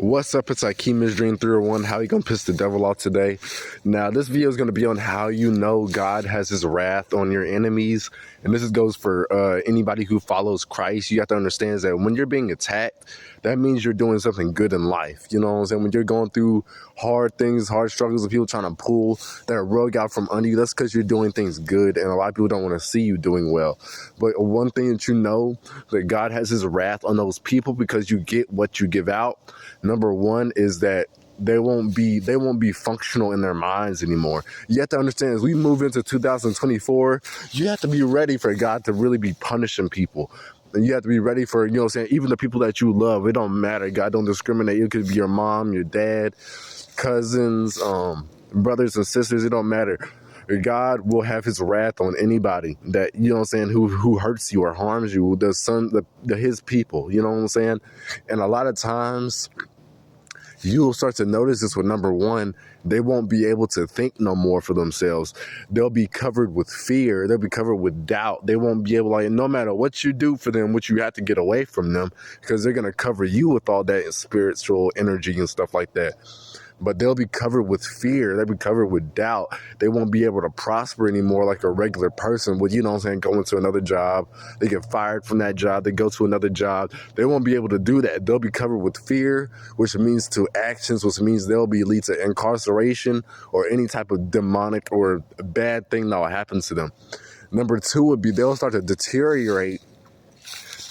What's up? It's Ikeim Dream 301. How you gonna piss the devil off today? Now, this video is gonna be on how you know God has his wrath on your enemies. And this goes for anybody who follows Christ. You have to understand that when you're being attacked, that means you're doing something good in life. You know what I'm saying? When you're going through hard things, hard struggles, of people trying to pull that rug out from under you, that's because you're doing things good. And a lot of people don't want to see you doing well. But one thing that you know, that God has his wrath on those people because you get what you give out. Number one is that they won't be functional in their minds anymore. You have to understand, as we move into 2024, you have to be ready for God to really be punishing people. And you have to be ready for, you know what I'm saying, even the people that you love. It don't matter. God don't discriminate. It could be your mom, your dad, cousins, brothers and sisters. It don't matter. God will have his wrath on anybody that, you know what I'm saying, who hurts you or harms you, his people, you know what I'm saying? And a lot of times you'll start to notice this with number one, they won't be able to think no more for themselves. They'll be covered with fear. They'll be covered with doubt. They won't be able, like, no matter what you do for them, what you have to get away from them, because they're going to cover you with all that spiritual energy and stuff like that. But they'll be covered with fear. They'll be covered with doubt. They won't be able to prosper anymore like a regular person would, you know what I'm saying, going to another job. They get fired from that job. They go to another job. They won't be able to do that. They'll be covered with fear, which means to actions, which means they'll be lead to incarceration or any type of demonic or bad thing that will happen to them. Number two would be they'll start to deteriorate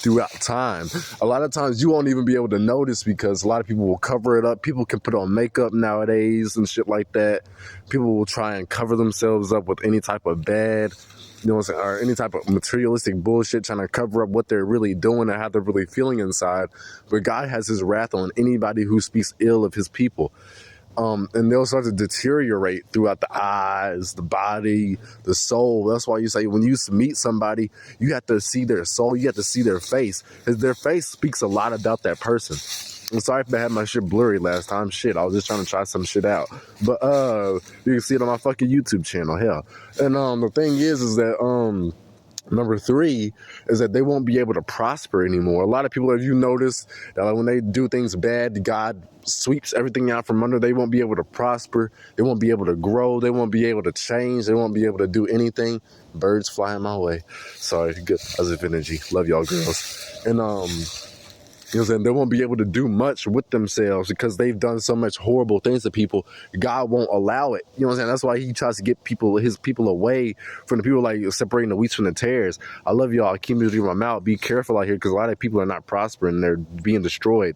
throughout time. A lot of times you won't even be able to notice because a lot of people will cover it up. People can put on makeup nowadays and shit like that. People will try and cover themselves up with any type of bad, you know what I'm saying, or any type of materialistic bullshit, trying to cover up what they're really doing and how they're really feeling inside. But God has his wrath on anybody who speaks ill of his people. And they'll start to deteriorate throughout the eyes, the body, the soul. That's why you say when you meet somebody, you have to see their soul. You have to see their face, because their face speaks a lot about that person. I'm sorry if I had my shit blurry last time. Shit, I was just trying to try some shit out. But you can see it on my fucking YouTube channel. Hell, and the thing is that number three is that they won't be able to prosper anymore. A lot of people, if you notice, that like when they do things bad, God sweeps everything out from under. They won't be able to prosper. They won't be able to grow. They won't be able to change. They won't be able to do anything. Birds flying my way. Sorry, good positive energy. Love y'all girls. And you know what I'm saying? They won't be able to do much with themselves because they've done so much horrible things to people. God won't allow it. You know what I'm saying? That's why he tries to get his people away from the people, like separating the wheat from the tares. I love y'all. I keep moving my mouth. Be careful out here because a lot of people are not prospering. They're being destroyed.